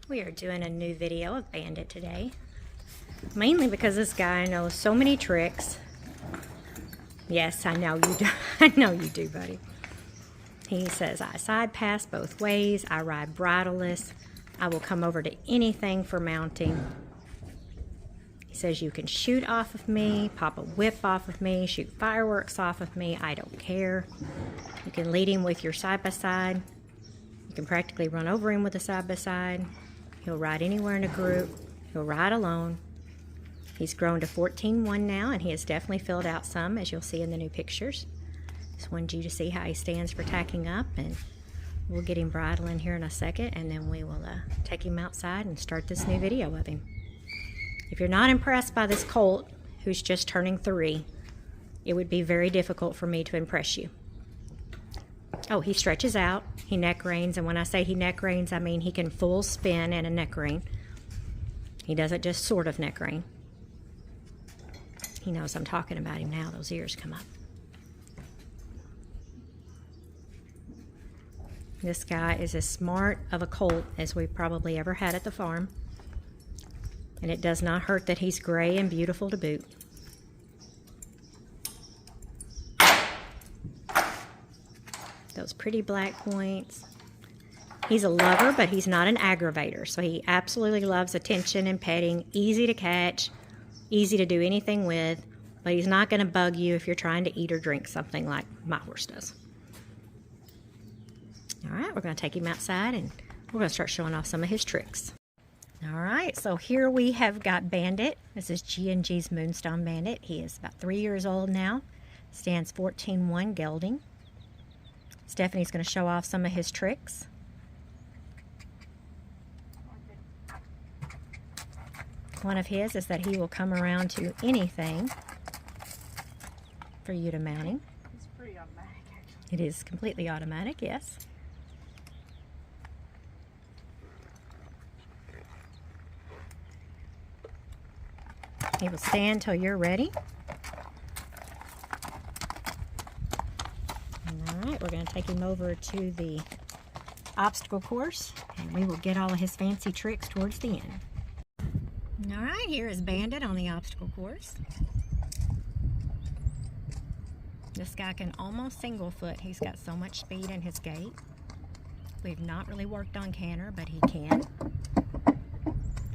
We are doing a new video of Bandit today, mainly because this guy knows so many tricks. Yes, I know you do. I know you do, buddy. He says, I side pass both ways. I ride bridleless. I will come over to anything for mounting. He says you can shoot off of me, pop a whip off of me, shoot fireworks off of me. I don't care. You can lead him with your side-by-side. You can practically run over him with a side-by-side. He'll ride anywhere in a group. He'll ride alone. He's grown to 14-1 now, and he has definitely filled out some, as you'll see in the new pictures. Just wanted you to see how he stands for tacking up, and we'll get him bridling here in a second, and then we will take him outside and start this new video of him. If you're not impressed by this colt, who's just turning 3, it would be very difficult for me to impress you. Oh, he stretches out, he neck reins, and when I say he neck reins, I mean he can full spin in a neck rein. He doesn't just sort of neck rein. He knows I'm talking about him now, those ears come up. This guy is as smart of a colt as we've probably ever had at the farm. And it does not hurt that he's gray and beautiful to boot. Those pretty black points. He's a lover, but he's not an aggravator. So he absolutely loves attention and petting. Easy to catch, easy to do anything with. But he's not going to bug you if you're trying to eat or drink something like my horse does. All right, we're going to take him outside and we're going to start showing off some of his tricks. All right, so here we have got Bandit. This is G&G's Moonstone Bandit. He is about 3 years old now. Stands 14-1 gelding. Stephanie's going to show off some of his tricks. One of his is that he will come around to anything for you to mount him. It's pretty automatic, actually. It is completely automatic, yes. He will stand till you're ready. Alright, we're going to take him over to the obstacle course, and we will get all of his fancy tricks towards the end. Alright, here is Bandit on the obstacle course. This guy can almost single foot. He's got so much speed in his gait. We've not really worked on canter, but he can.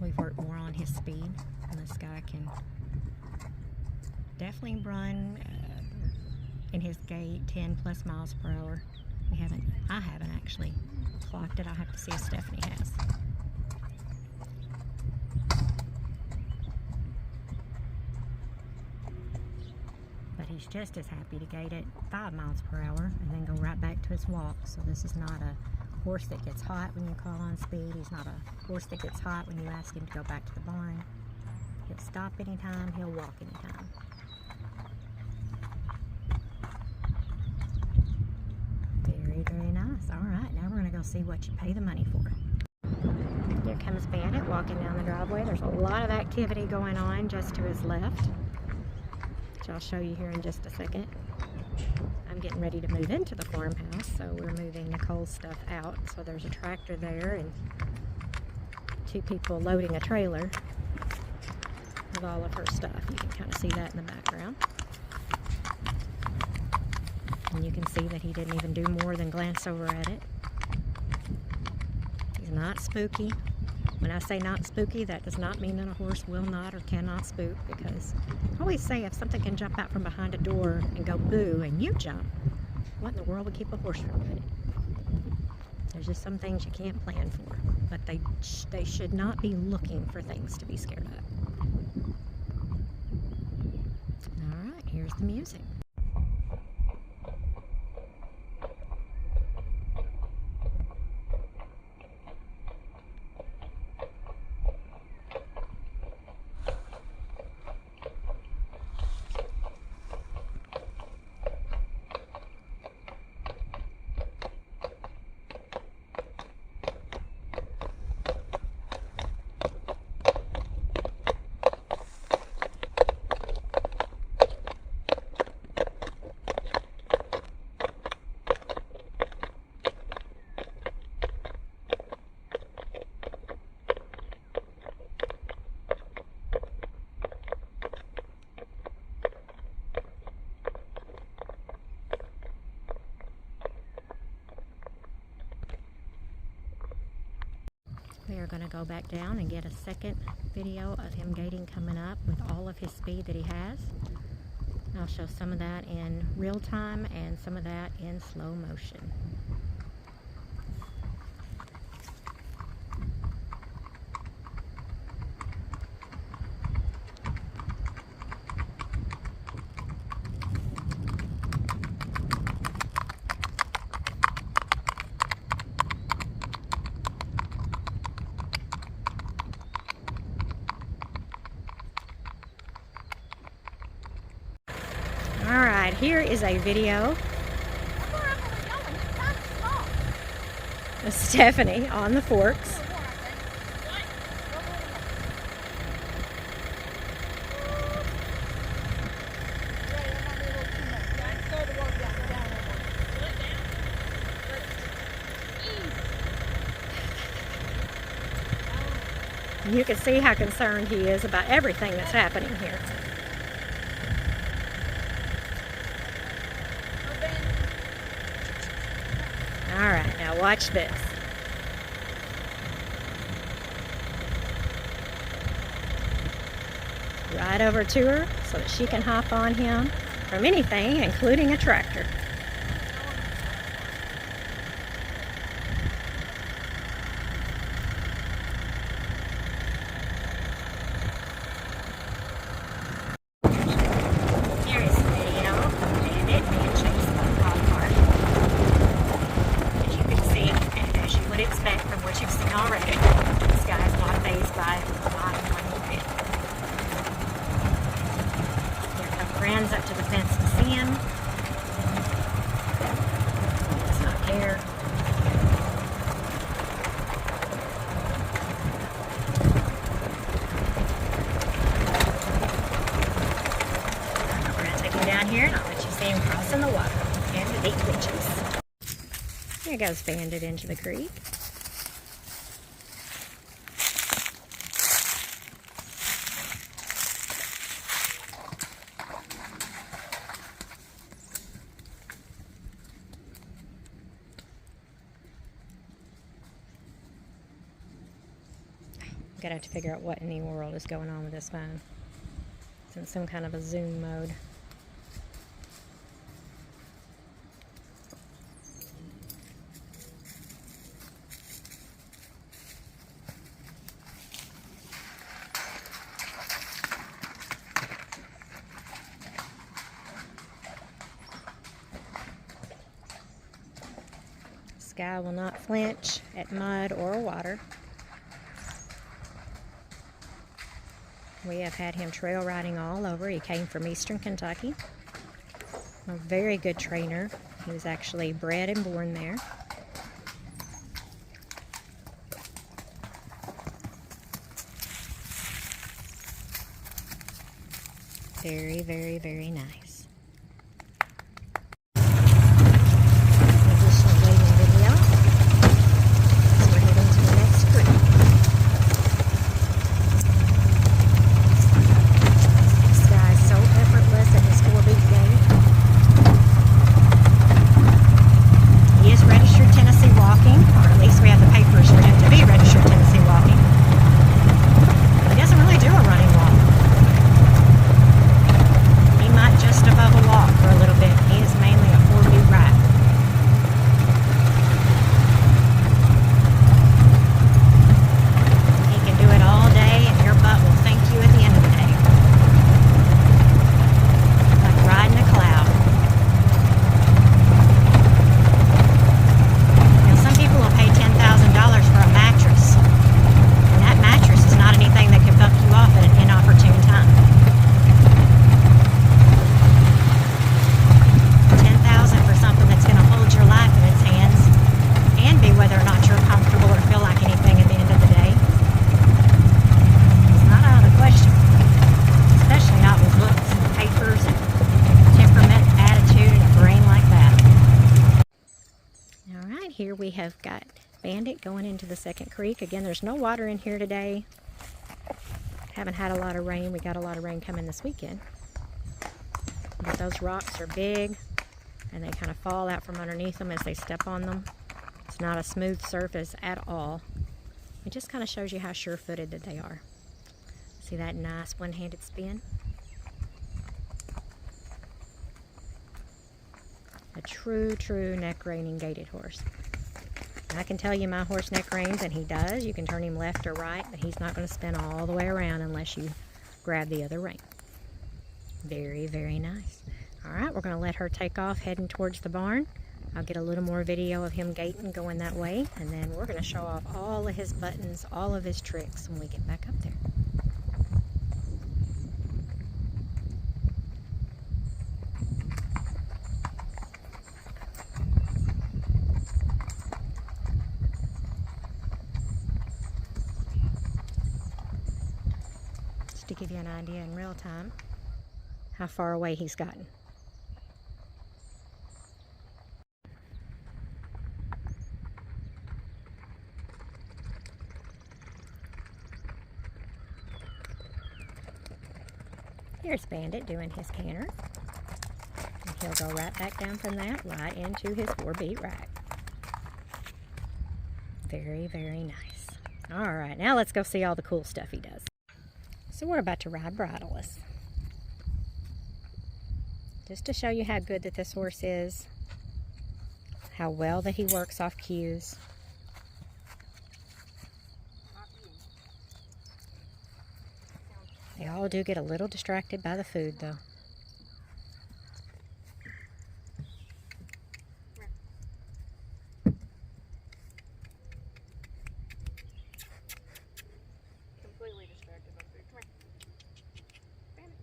We've worked more on his speed. And this guy can definitely run in his gait 10 plus miles per hour. I haven't actually clocked it. I'll have to see if Stephanie has. But he's just as happy to gait at 5 miles per hour and then go right back to his walk. So this is not a horse that gets hot when you call on speed. He's not a horse that gets hot when you ask him to go back to the barn. He'll stop anytime, he'll walk anytime. Very, very nice. All right, now we're going to go see what you pay the money for. Here comes Bandit walking down the driveway. There's a lot of activity going on just to his left, which I'll show you here in just a second. I'm getting ready to move into the farmhouse, so we're moving Nicole's stuff out. So there's a tractor there and 2 people loading a trailer with all of her stuff. You can kind of see that in the background. And you can see that he didn't even do more than glance over at it. He's not spooky. When I say not spooky, that does not mean that a horse will not or cannot spook, because I always say if something can jump out from behind a door and go boo and you jump, what in the world would keep a horse from doing it? There's just some things you can't plan for, but they should not be looking for things to be scared of. All right, here's the music. We are going to go back down and get a second video of him gaiting coming up with all of his speed that he has. I'll show some of that in real time and some of that in slow motion. Alright, here is a video of Stephanie on the forks. You can see how concerned he is about everything that's happening here. Alright, now watch this. Ride over to her so that she can hop on him from anything, including a tractor. Here is the video of Bandit being chased by the golf cart. As you can see, and as you would expect from what you've seen already, this guy is not fazed by the bottom one bit. Here come friends up to the fence to see him. He does not care. We're going to take him down here and I'll let you see him crossing the water and the deep ditches. Here goes Bandit into the creek. I'm gonna have to figure out what in the world is going on with this phone. It's in some kind of a zoom mode. This guy will not flinch at mud or water. We have had him trail riding all over. He came from Eastern Kentucky. A very good trainer. He was actually bred and born there. Very, very, very nice. Additional waiting video. So we're heading to the next creek. This guy is so effortless in his 4-beat gait. He is registered Tennessee walking, or at least we have the papers for him to be registered Tennessee walking. He doesn't really do a running walk. He might just above a walk for a little bit. He is mainly a 4-beat ride. He can do it all day and your butt will thank you at the end of the day. Like riding a cloud. Now some people will pay $10,000 for a mattress. And that mattress is not anything that can buck you off at an inopportune time. 10,000 for something that's going to hold your life in its hands and be whether or not you're comfortable or feel like anything at the end of the day. It's not out of the question. Especially not with books and papers and temperament, attitude, and a brain like that. Alright, here we have got Bandit going into the second creek. Again, there's no water in here today. Haven't had a lot of rain. We got a lot of rain coming this weekend. But those rocks are big and they kind of fall out from underneath them as they step on them. It's not a smooth surface at all. It just kind of shows you how sure-footed that they are. See that nice one-handed spin? A true neck reining gaited horse. I can tell you my horse neck reins, and he does. You can turn him left or right, but he's not going to spin all the way around unless you grab the other rein. Very nice. All right, we're going to let her take off heading towards the barn. I'll get a little more video of him gaiting going that way, and then we're going to show off all of his buttons, all of his tricks when we get back up there. Just to give you an idea in real time how far away he's gotten. Here's Bandit doing his canter. And he'll go right back down from that, right into his 4-beat rack. Very nice. All right, now let's go see all the cool stuff he does. So we're about to ride bridleless. Just to show you how good that this horse is, how well that he works off cues. They all do get a little distracted by the food, though. Completely distracted by food. Come here. Bandit.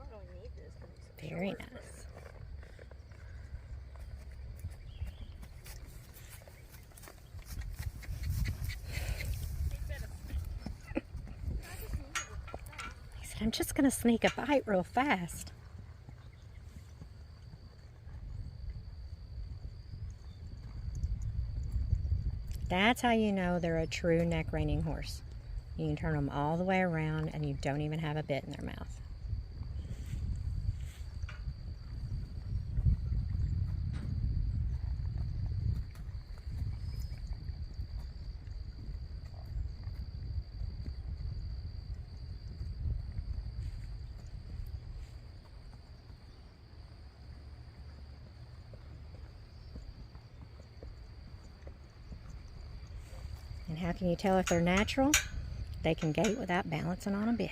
I don't really need this, but it's so Very short. nice. He said, I'm just going to sneak a bite real fast. That's how you know they're a true neck reining horse. You can turn them all the way around and you don't even have a bit in their mouth. And how can you tell if they're natural? They can gait without balancing on a bit.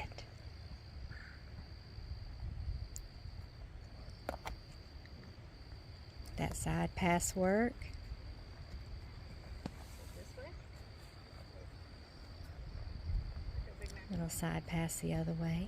That side pass work. This way? Like a big man. Little side pass the other way.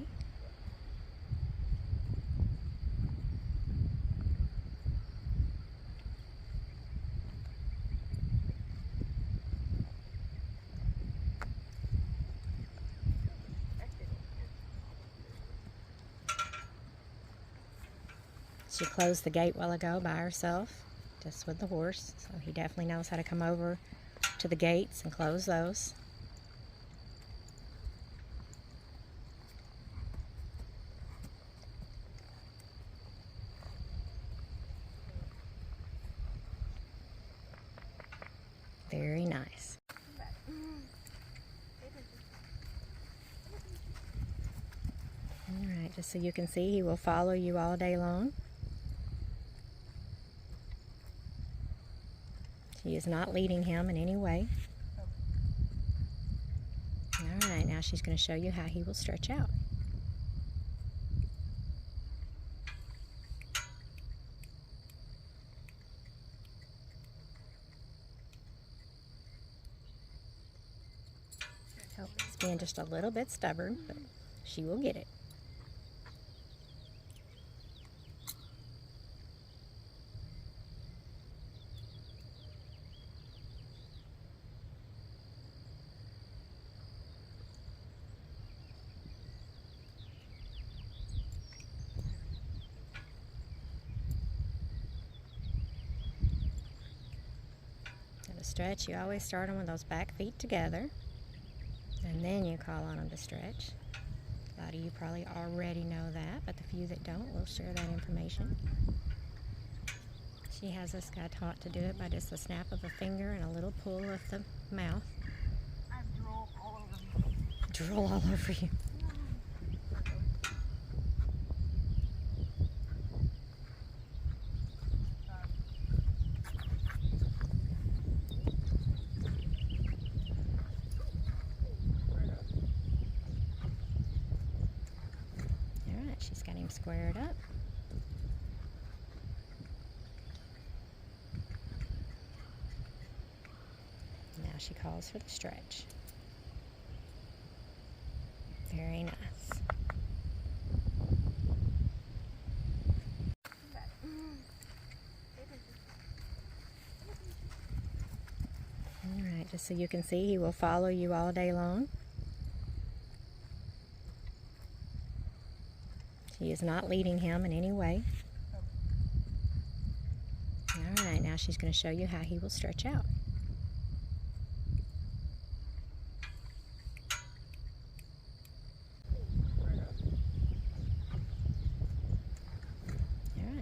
She closed the gate while ago by herself, just with the horse, so he definitely knows how to come over to the gates and close those. Very nice. All right, just so you can see, he will follow you all day long. She is not leading him in any way. All right, now she's going to show you how he will stretch out. Oh, he's being just a little bit stubborn, but she will get it. To stretch, you always start them with those back feet together, and then you call on them to stretch. A lot of you probably already know that, but the few that don't, we'll share that information. She has this guy taught to do it by just a snap of a finger and a little pull of the mouth. I have drool all over me. Drool all over you. Alright, she's got him squared up. Now she calls for the stretch. Very nice. Alright, just so you can see, he will follow you all day long. She is not leading him in any way. Alright, now she's going to show you how he will stretch out.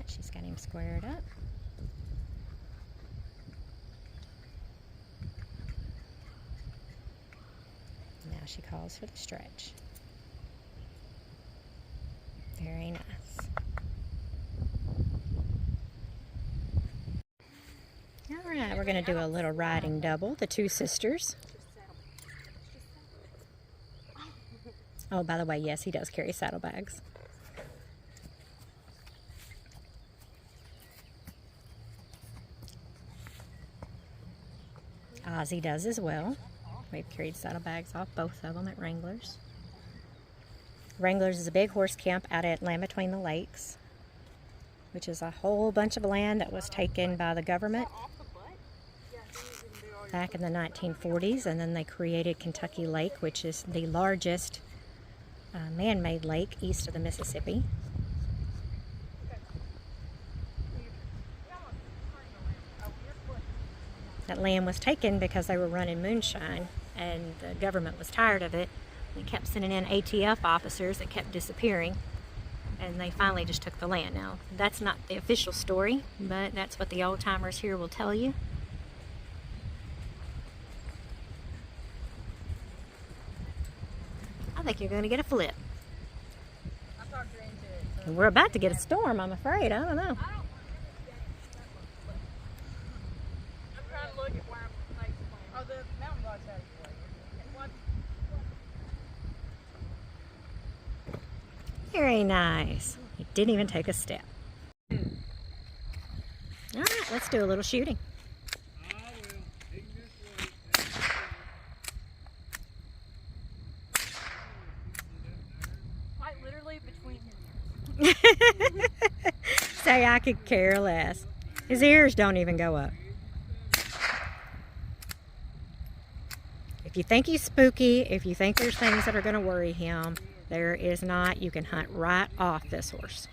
She's got him squared up. Now she calls for the stretch. Very nice. All right, we're going to do a little riding double, the two sisters. Oh, by the way, yes, he does carry saddlebags. Ozzy does as well. We've carried saddlebags off both of them at Wranglers. Wranglers is a big horse camp out at Land Between the Lakes, which is a whole bunch of land that was taken by the government back in the 1940s, and then they created Kentucky Lake, which is the largest man-made lake east of the Mississippi. That land was taken because they were running moonshine, and the government was tired of it. They kept sending in ATF officers that kept disappearing, and they finally just took the land. Now, that's not the official story, but that's what the old-timers here will tell you. I think you're going to get a flip. I talked her into it. So. We're about to get a storm, I'm afraid. I don't know. Look at where I'm like, oh, the mountain block's out of your way. Very nice. He didn't even take a step. All right, let's do a little shooting. Quite literally between him. Say I could care less. His ears don't even go up. If you think he's spooky, if you think there's things that are going to worry him, there is not. You can hunt right off this horse.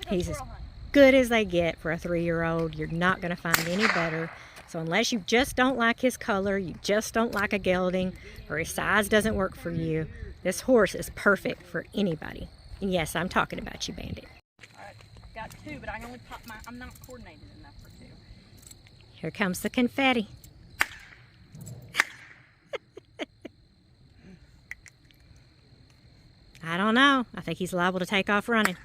He's as good as they get for a 3-year-old. You're not going to find any better. So unless you just don't like his color, you just don't like a gelding, or his size doesn't work for you, this horse is perfect for anybody. And yes, I'm talking about you, Bandit. Alright, got 2, but I only pop I'm not coordinated enough for 2. Here comes the confetti. I don't know. I think he's liable to take off running.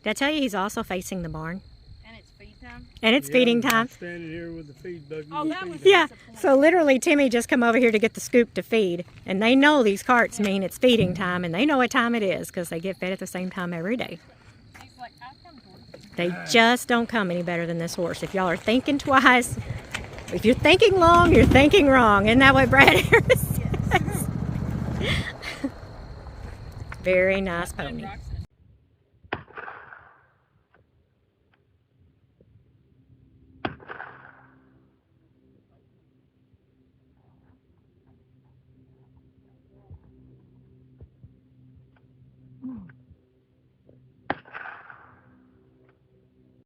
Did I tell you he's also facing the barn? And it's feed time? And it's feeding time. I'm standing here with the feed buggy. Oh, that was Yeah, so literally Timmy just come over here to get the scoop to feed. And they know these carts mean it's feeding time, and they know what time it is because they get fed at the same time every day. He's like, I've come towards you. They just don't come any better than this horse. If y'all are thinking twice, if you're thinking long, you're thinking wrong. Isn't that what Brad Harris says? Very nice pony.